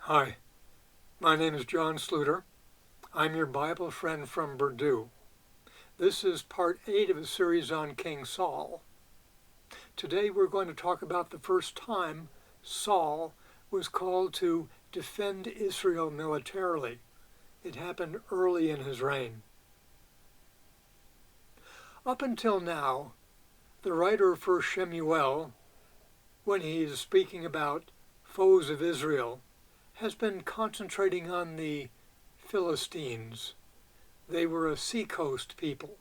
Hi, my name is John Sluter. I'm your Bible friend from Purdue. This is part 8 of a series on King Saul. Today we're going to talk about the first time Saul was called to defend Israel militarily. It happened early in his reign. Up until now, the writer of 1 Shemuel, when he is speaking about foes of Israel, has been concentrating on the Philistines. They were a seacoast people.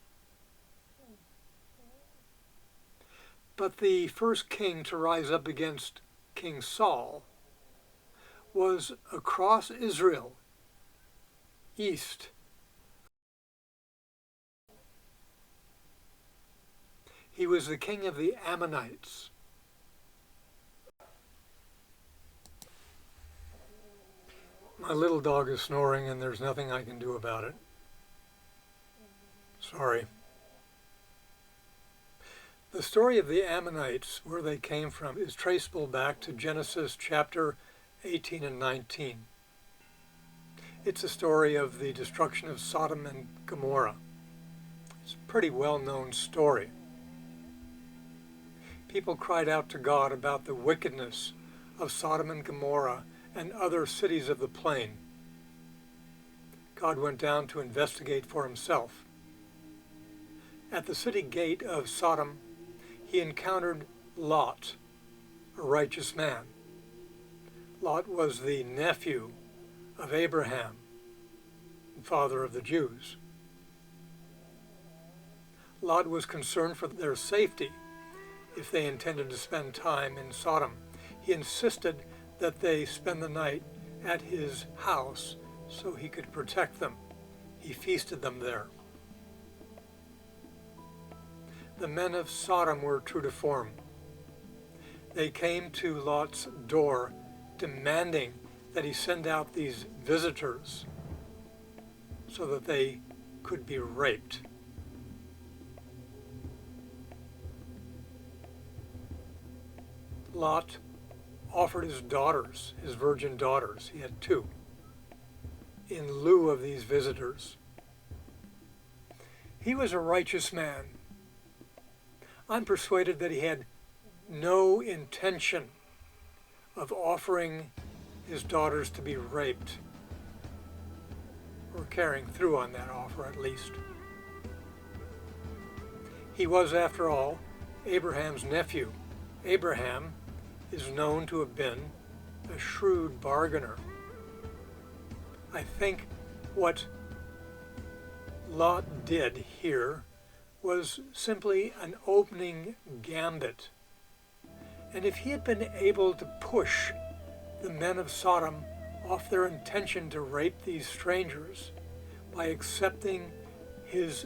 But the first king to rise up against King Saul was across Israel, east. He was the king of the Ammonites. My little dog is snoring and there's nothing I can do about it. Sorry. The story of the Ammonites, where they came from, is traceable back to Genesis chapter 18 and 19. It's a story of the destruction of Sodom and Gomorrah. It's a pretty well-known story. People cried out to God about the wickedness of Sodom and Gomorrah and other cities of the plain. God went down to investigate for himself. At the city gate of Sodom, he encountered Lot, a righteous man. Lot was the nephew of Abraham, father of the Jews. Lot was concerned for their safety if they intended to spend time in Sodom. He insisted that they spend the night at his house so he could protect them. He feasted them there. The men of Sodom were true to form. They came to Lot's door demanding that he send out these visitors so that they could be raped. Lot offered his daughters, his virgin daughters, he had 2, in lieu of these visitors. He was a righteous man. I'm persuaded that he had no intention of offering his daughters to be raped, or carrying through on that offer at least. He was, after all, Abraham's nephew. Abraham is known to have been a shrewd bargainer. I think what Lot did here was simply an opening gambit. And if he had been able to push the men of Sodom off their intention to rape these strangers by accepting his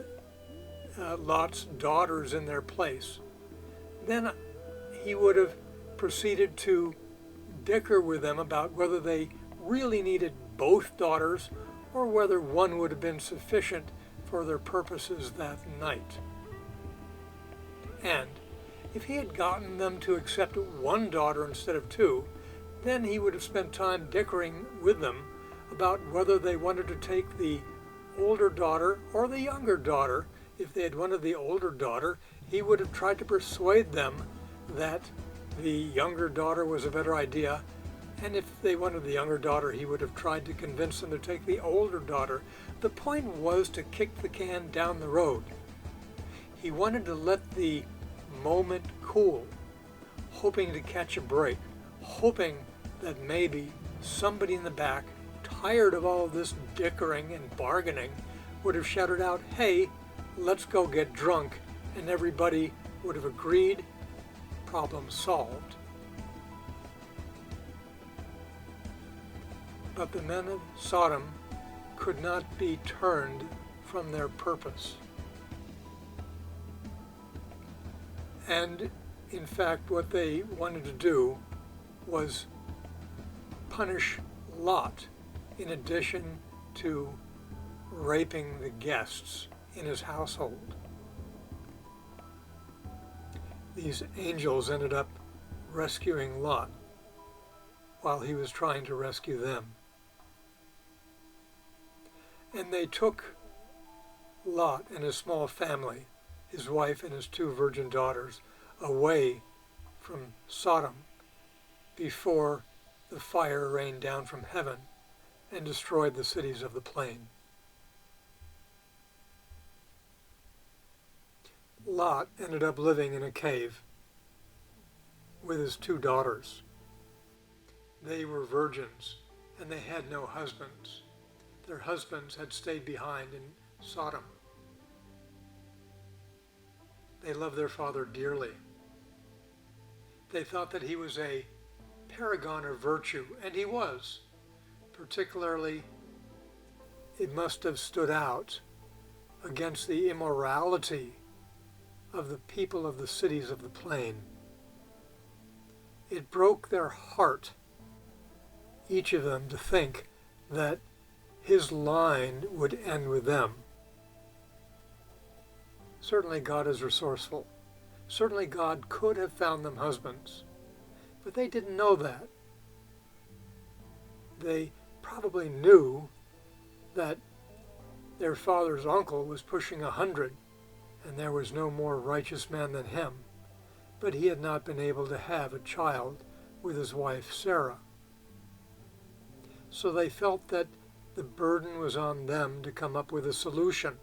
Lot's daughters in their place, then he would have proceeded to dicker with them about whether they really needed both daughters or whether one would have been sufficient for their purposes that night. And if he had gotten them to accept one daughter instead of 2, then he would have spent time dickering with them about whether they wanted to take the older daughter or the younger daughter. If they had wanted the older daughter, he would have tried to persuade them that the younger daughter was a better idea, and if they wanted the younger daughter, he would have tried to convince them to take the older daughter. The point was to kick the can down the road. He wanted to let the moment cool, hoping to catch a break, hoping that maybe somebody in the back, tired of all of this dickering and bargaining, would have shouted out, "Hey, let's go get drunk," and everybody would have agreed. Problem solved. But the men of Sodom could not be turned from their purpose. And in fact, what they wanted to do was punish Lot in addition to raping the guests in his household. These angels ended up rescuing Lot. while he was trying to rescue them. And they took Lot and his small family, his wife and his 2 virgin daughters, away from Sodom before the fire rained down from heaven and destroyed the cities of the plain. Lot ended up living in a cave with his 2 daughters. They were virgins, and they had no husbands. Their husbands had stayed behind in Sodom. They loved their father dearly. They thought that he was a paragon of virtue, and he was. Particularly, it must have stood out against the immorality of the people of the cities of the plain. It broke their heart, each of them, to think that his line would end with them. Certainly God is resourceful. Certainly God could have found them husbands, but they didn't know that. They probably knew that their father's uncle was pushing 100, and there was no more righteous man than him, but he had not been able to have a child with his wife Sarah. So they felt that the burden was on them to come up with a solution.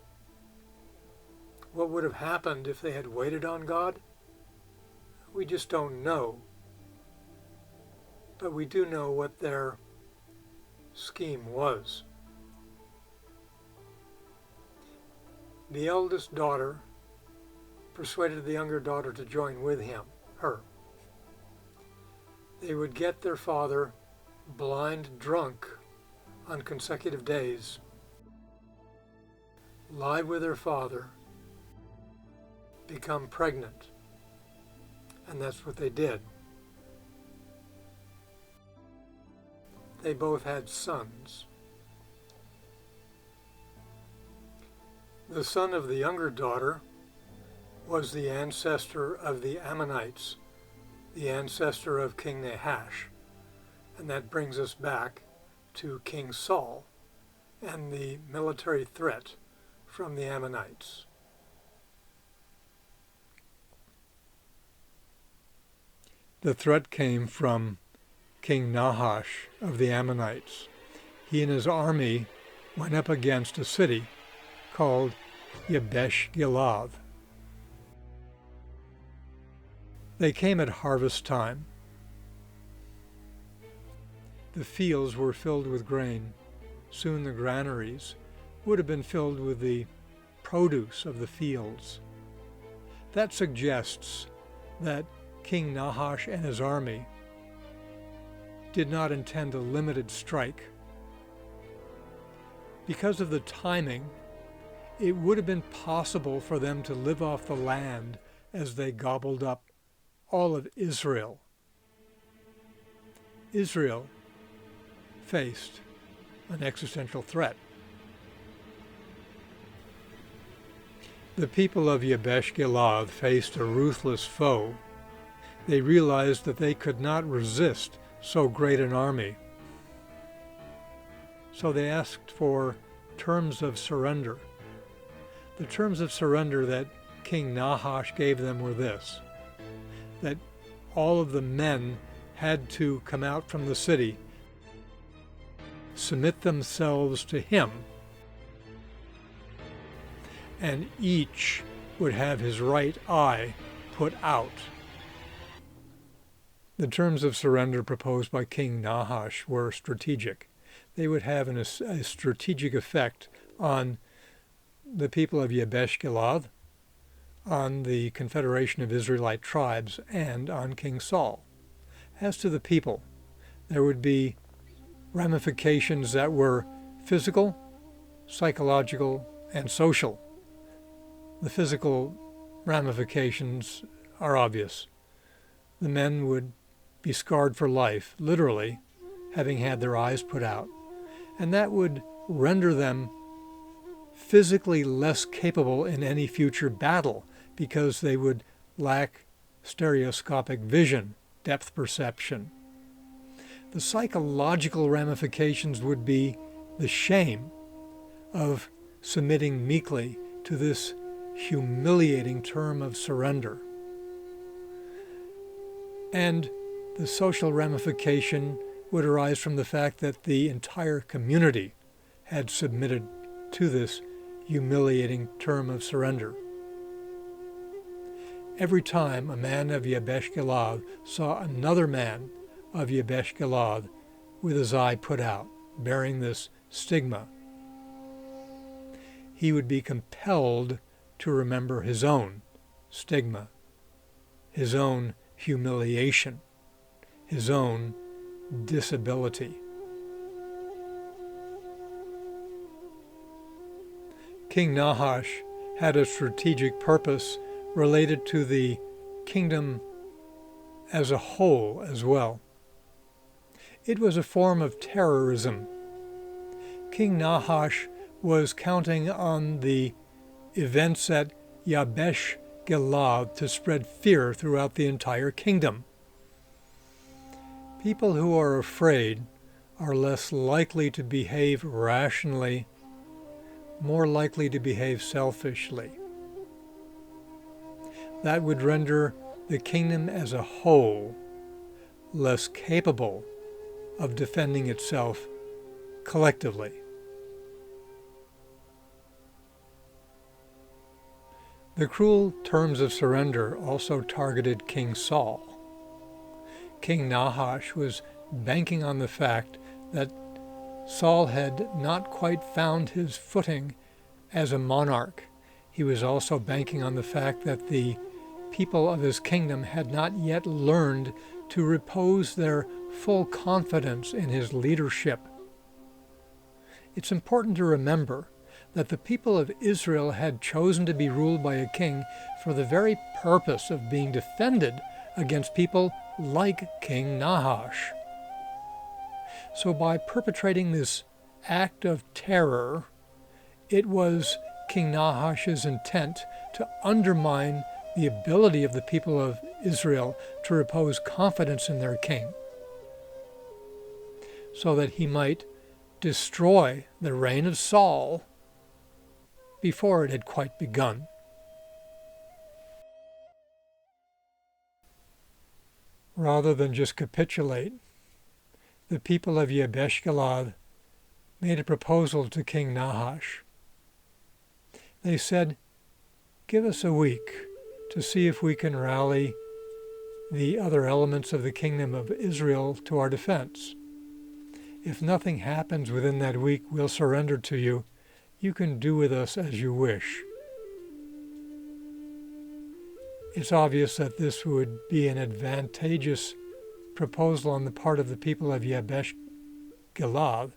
What would have happened if they had waited on God? We just don't know. But we do know what their scheme was. The eldest daughter persuaded the younger daughter to join with her. They would get their father blind drunk on consecutive days, lie with their father, become pregnant, and that's what they did. They both had sons. The son of the younger daughter was the ancestor of the Ammonites, the ancestor of King Nahash, and that brings us back to King Saul and the military threat from the Ammonites. The threat came from King Nahash of the Ammonites. He and his army went up against a city called Jebesh-gilead. They came at harvest time. The fields were filled with grain. Soon the granaries would have been filled with the produce of the fields. That suggests that King Nahash and his army did not intend a limited strike. Because of the timing, it would have been possible for them to live off the land as they gobbled up all of Israel. Israel faced an existential threat. The people of Jebesh-gilead faced a ruthless foe. They realized that they could not resist so great an army. So they asked for terms of surrender. The terms of surrender that King Nahash gave them were this: that all of the men had to come out from the city, submit themselves to him, and each would have his right eye put out. The terms of surrender proposed by King Nahash were strategic. They would have a strategic effect on the people of Jebesh-gilead, on the Confederation of Israelite tribes, and on King Saul. As to the people, there would be ramifications that were physical, psychological, and social. The physical ramifications are obvious. The men would be scarred for life, literally, having had their eyes put out, and that would render them physically less capable in any future battle because they would lack stereoscopic vision, depth perception. The psychological ramifications would be the shame of submitting meekly to this humiliating term of surrender. And the social ramification would arise from the fact that the entire community had submitted to this humiliating term of surrender. Every time a man of Jebesh-gilead saw another man of Jebesh-gilead with his eye put out, bearing this stigma, he would be compelled to remember his own stigma, his own humiliation, his own disability. King Nahash had a strategic purpose related to the kingdom as a whole as well. It was a form of terrorism. King Nahash was counting on the events at Jebesh-gilead to spread fear throughout the entire kingdom. People who are afraid are less likely to behave rationally, more likely to behave selfishly. That would render the kingdom as a whole less capable of defending itself collectively. The cruel terms of surrender also targeted King Saul. King Nahash was banking on the fact that Saul had not quite found his footing as a monarch. He was also banking on the fact that the people of his kingdom had not yet learned to repose their full confidence in his leadership. It's important to remember that the people of Israel had chosen to be ruled by a king for the very purpose of being defended against people like King Nahash. So by perpetrating this act of terror, it was King Nahash's intent to undermine the ability of the people of Israel to repose confidence in their king, so that he might destroy the reign of Saul before it had quite begun. Rather than just capitulate, the people of Jebesh-gilead made a proposal to King Nahash. They said, "Give us a week to see if we can rally the other elements of the kingdom of Israel to our defense. If nothing happens within that week, we'll surrender to you. You can do with us as you wish." It's obvious that this would be an advantageous proposal on the part of the people of Jebesh-gilead.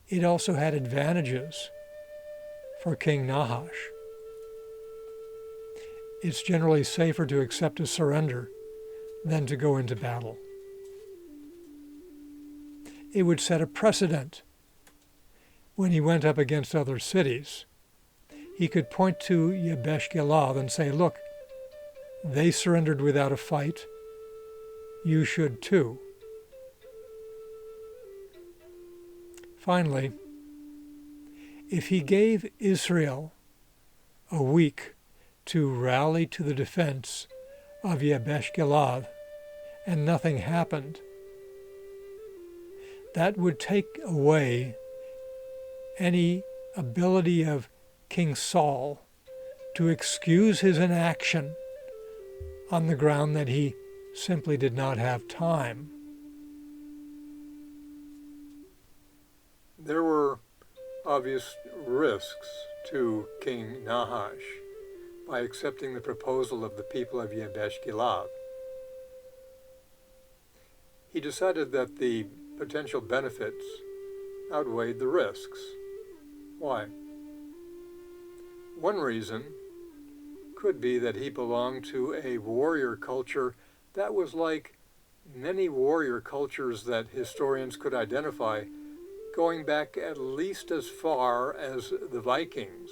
It also had advantages for King Nahash. It's generally safer to accept a surrender than to go into battle. It would set a precedent when he went up against other cities. He could point to Jebesh-gilead and say, "Look, they surrendered without a fight. You should too." Finally, if he gave Israel a week to rally to the defense of Jebesh-gilead and nothing happened, that would take away any ability of King Saul to excuse his inaction on the ground that he simply did not have time. There were obvious risks to King Nahash by accepting the proposal of the people of Jebesh-gilead. He decided that the potential benefits outweighed the risks. Why? One reason could be that he belonged to a warrior culture that was like many warrior cultures that historians could identify, going back at least as far as the Vikings.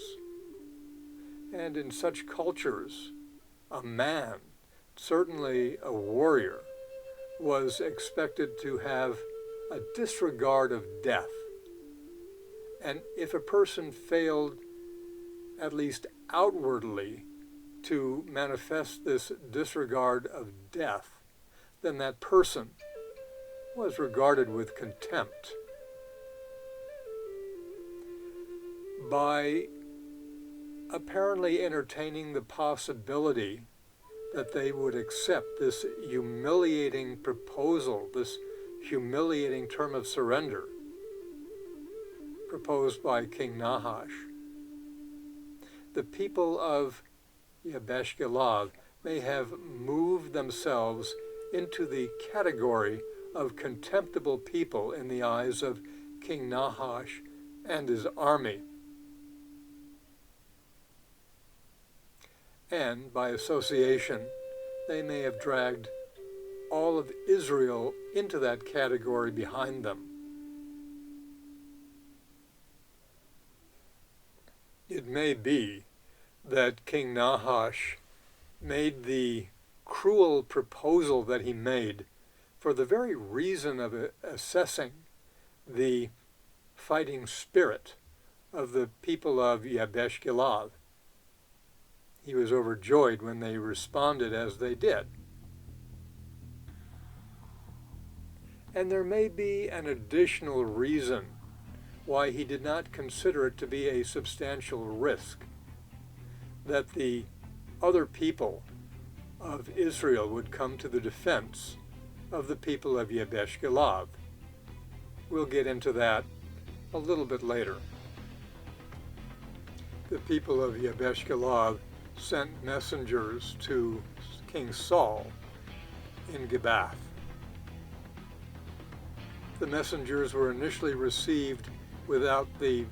And in such cultures, a man, certainly a warrior, was expected to have a disregard of death. And if a person failed, at least outwardly, to manifest this disregard of death, then that person was regarded with contempt. By apparently entertaining the possibility that they would accept this humiliating proposal, this humiliating term of surrender proposed by King Nahash, the people of Jebesh-gilead may have moved themselves into the category of contemptible people in the eyes of King Nahash and his army. And by association, they may have dragged all of Israel into that category behind them. It may be that King Nahash made the cruel proposal that he made for the very reason of assessing the fighting spirit of the people of Jebesh-gilead. He was overjoyed when they responded as they did. And there may be an additional reason why he did not consider it to be a substantial risk that the other people of Israel would come to the defense of the people of Jebesh-gilead. We'll get into that a little bit later. The people of Jebesh-gilead sent messengers to King Saul in Gibeath. The messengers were initially received without the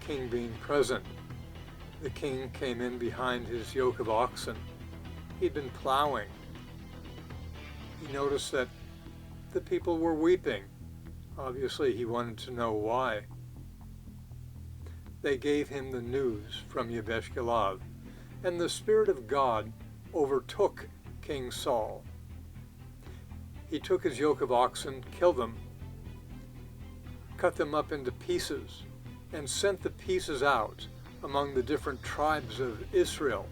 king being present. The king came in behind his yoke of oxen. He'd been plowing. He noticed that the people were weeping. Obviously, he wanted to know why. They gave him the news from Jebesh-gilead, and the Spirit of God overtook King Saul. He took his yoke of oxen, killed them, cut them up into pieces, and sent the pieces out among the different tribes of Israel.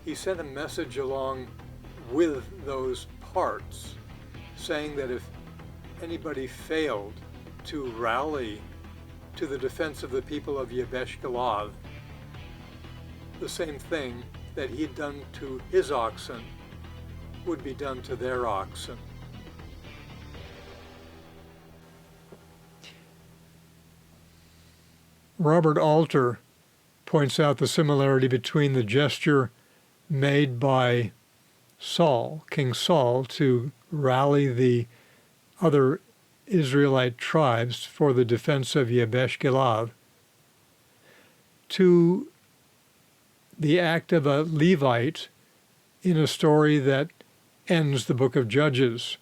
He sent a message along with those parts, saying that if anybody failed to rally to the defense of the people of Jebesh-gilead, the same thing that he had done to his oxen would be done to their oxen. Robert Alter points out the similarity between the gesture made by Saul, King Saul, to rally the other Israelite tribes for the defense of Jebesh-gilead, to the act of a Levite in a story that ends the book of Judges.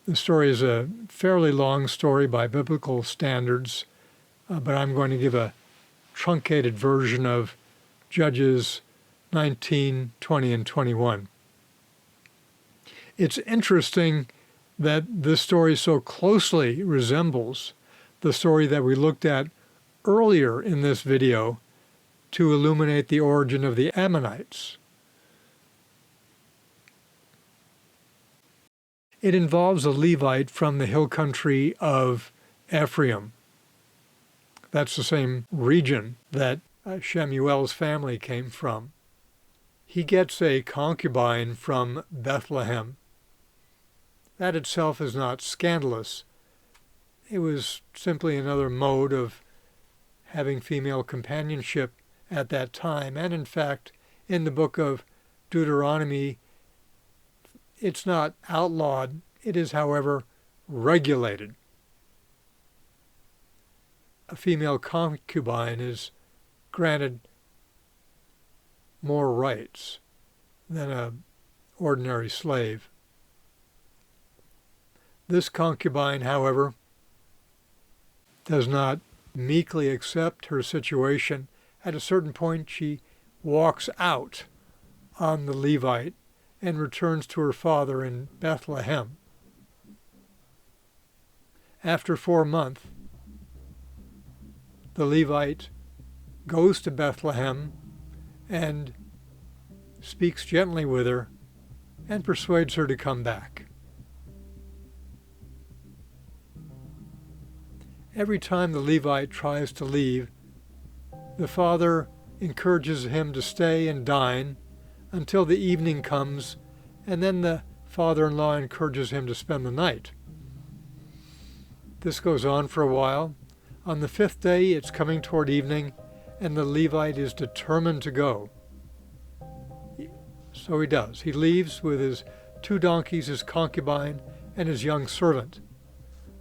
The story is a fairly long story by biblical standards, but I'm going to give a truncated version of Judges 19, 20, and 21. It's interesting that this story so closely resembles the story that we looked at earlier in this video to illuminate the origin of the Ammonites. It involves a Levite from the hill country of Ephraim. That's the same region that Shemuel's family came from. He gets a concubine from Bethlehem. That itself is not scandalous. It was simply another mode of having female companionship at that time. And in fact, in the book of Deuteronomy, it's not outlawed. It is, however, regulated. A female concubine is granted more rights than an ordinary slave. This concubine, however, does not meekly accept her situation. At a certain point, she walks out on the Levite and returns to her father in Bethlehem. After 4 months, the Levite goes to Bethlehem and speaks gently with her and persuades her to come back. Every time the Levite tries to leave, the father encourages him to stay and dine until the evening comes, and then the father-in-law encourages him to spend the night. This goes on for a while. On the 5th day, it's coming toward evening, and the Levite is determined to go. So he does. He leaves with his 2 donkeys, his concubine, and his young servant.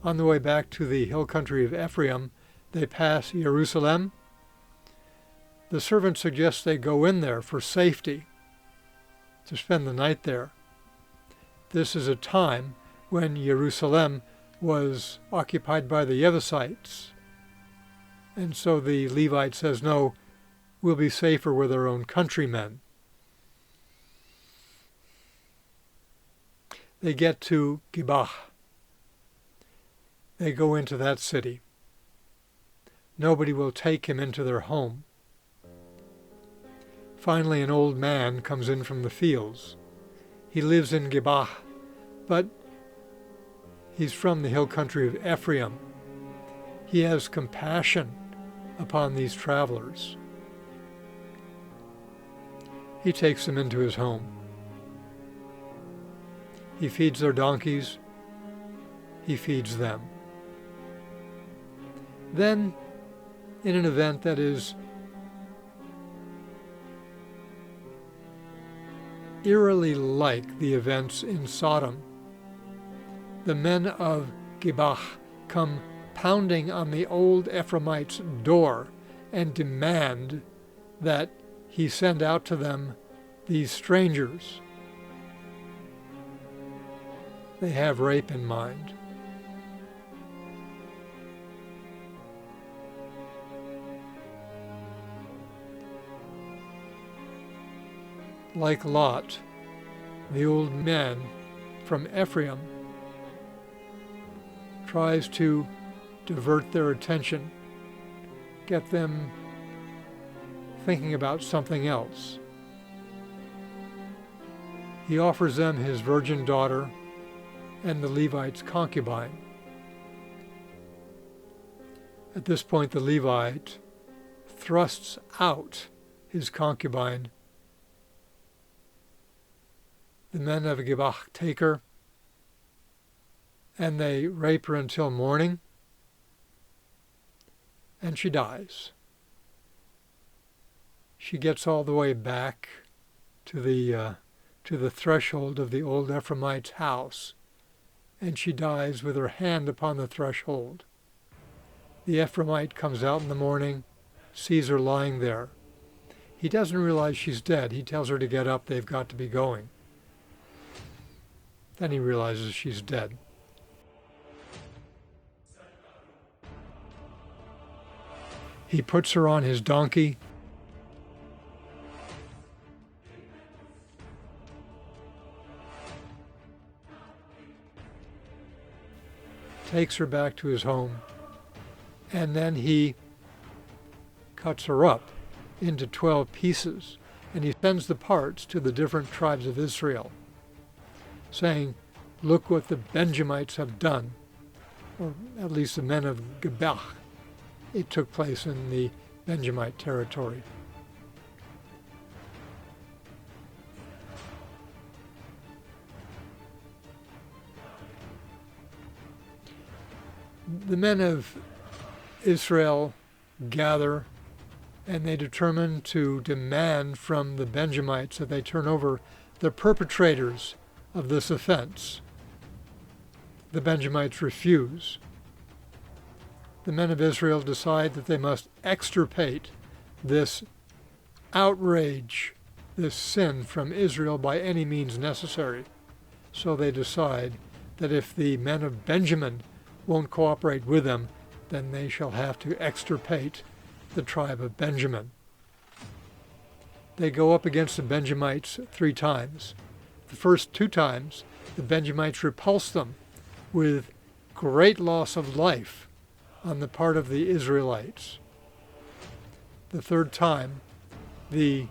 On the way back to the hill country of Ephraim, they pass Jerusalem. The servant suggests they go in there for safety, to spend the night there. This is a time when Jerusalem was occupied by the Jebusites. And so the Levite says, no, we'll be safer with our own countrymen. They get to Gibah. They go into that city. Nobody will take him into their home. Finally, an old man comes in from the fields. He lives in Gibah, but he's from the hill country of Ephraim. He has compassion upon these travelers. He takes them into his home. He feeds their donkeys. He feeds them. Then, in an event that is eerily like the events in Sodom, the men of Gibah come pounding on the old Ephraimite's door and demand that he send out to them these strangers. They have rape in mind. Like Lot, the old man from Ephraim tries to divert their attention, get them thinking about something else. He offers them his virgin daughter and the Levite's concubine. At this point, the Levite thrusts out his concubine. The men of Gibah take her, and they rape her until morning, and she dies. She gets all the way back to the threshold of the old Ephraimite's house, and she dies with her hand upon the threshold. The Ephraimite comes out in the morning, sees her lying there. He doesn't realize she's dead. He tells her to get up, they've got to be going. Then he realizes she's dead. He puts her on his donkey, takes her back to his home, and then he cuts her up into 12 pieces, and he sends the parts to the different tribes of Israel, saying, look what the Benjamites have done, or at least the men of Gibah. It took place in the Benjamite territory. The men of Israel gather, and they determine to demand from the Benjamites that they turn over the perpetrators of this offense. The Benjamites refuse. The men of Israel decide that they must extirpate this outrage, this sin from Israel by any means necessary. So they decide that if the men of Benjamin won't cooperate with them, then they shall have to extirpate the tribe of Benjamin. They go up against the Benjamites 3 times. the first 2 times, the Benjamites repulsed them with great loss of life on the part of the Israelites. The 3rd time, the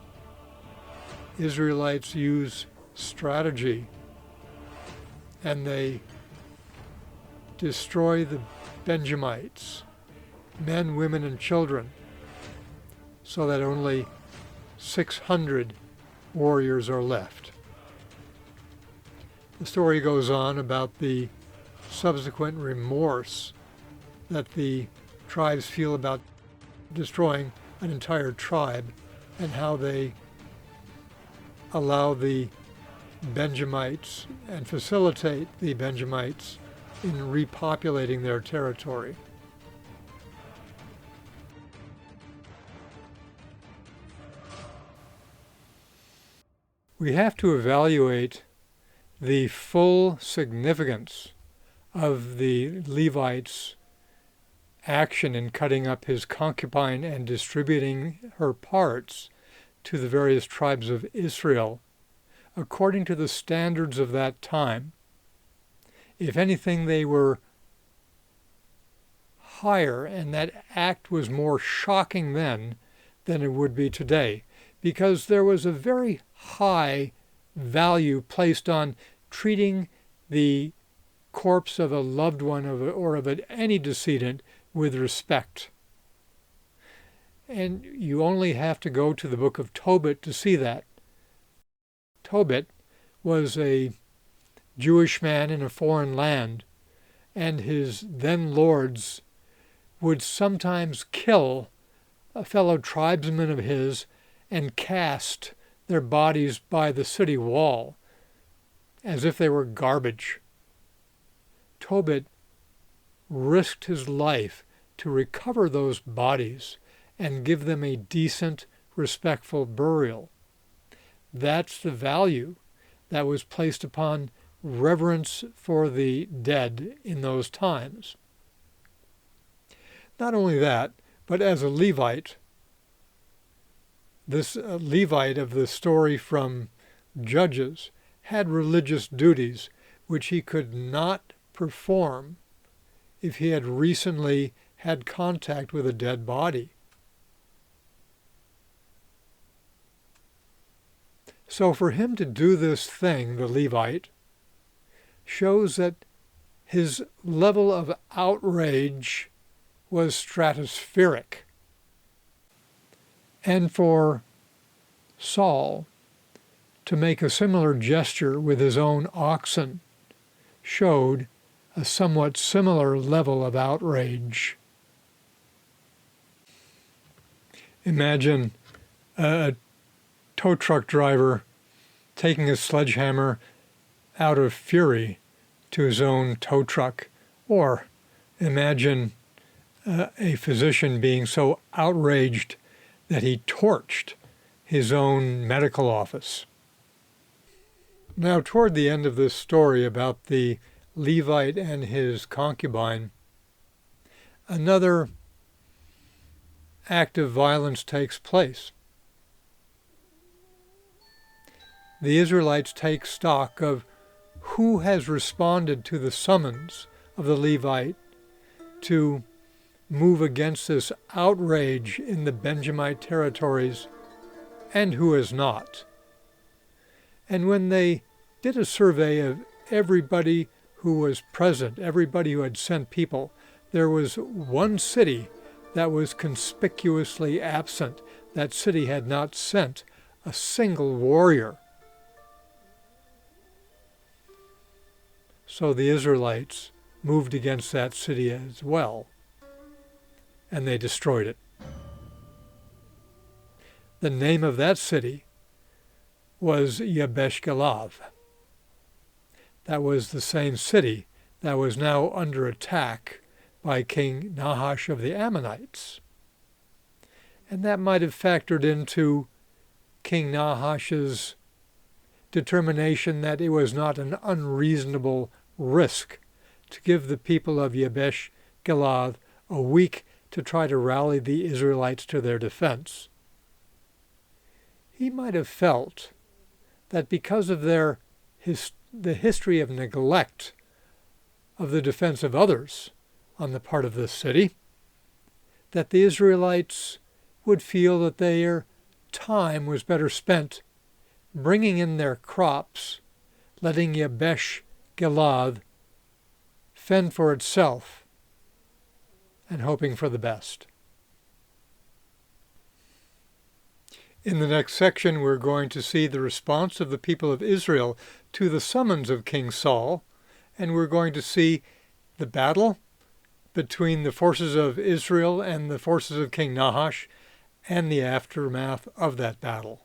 Israelites use strategy and they destroy the Benjamites, men, women, and children, so that only 600 warriors are left. The story goes on about the subsequent remorse that the tribes feel about destroying an entire tribe and how they allow the Benjamites and facilitate the Benjamites in repopulating their territory. We have to evaluate the full significance of the Levite's action in cutting up his concubine and distributing her parts to the various tribes of Israel according to the standards of that time. If anything, they were higher, and that act was more shocking then than it would be today, because there was a very high value placed on treating the corpse of a loved one or of any decedent with respect. And you only have to go to the book of Tobit to see that. Tobit was a Jewish man in a foreign land, and his then lords would sometimes kill a fellow tribesman of his and cast their bodies by the city wall as if they were garbage. Tobit risked his life to recover those bodies and give them a decent, respectful burial. That's the value that was placed upon reverence for the dead in those times. Not only that, but as a Levite, this Levite of the story from Judges had religious duties which he could not perform if he had recently had contact with a dead body. So for him to do this thing, the Levite, shows that his level of outrage was stratospheric. And for Saul to make a similar gesture with his own oxen showed a somewhat similar level of outrage. Imagine a tow truck driver taking a sledgehammer out of fury to his own tow truck, or imagine a physician being so outraged that he torched his own medical office. Now, toward the end of this story about the Levite and his concubine, another act of violence takes place. The Israelites take stock of who has responded to the summons of the Levite to move against this outrage in the Benjamite territories and who has not. And when they did a survey of everybody who was present, everybody who had sent people, there was one city that was conspicuously absent. That city had not sent a single warrior. So the Israelites moved against that city as well, and they destroyed it. The name of that city was Jebesh-gilead. That was the same city that was now under attack by King Nahash of the Ammonites. And that might have factored into King Nahash's determination that it was not an unreasonable risk to give the people of Jebesh-gilead a week to try to rally the Israelites to their defense. He might have felt that because of their the history of neglect of the defense of others on the part of this city, that the Israelites would feel that their time was better spent bringing in their crops, letting Jebesh-gilead fend for itself, and hoping for the best. In the next section, we're going to see the response of the people of Israel to the summons of King Saul, and we're going to see the battle between the forces of Israel and the forces of King Nahash, and the aftermath of that battle.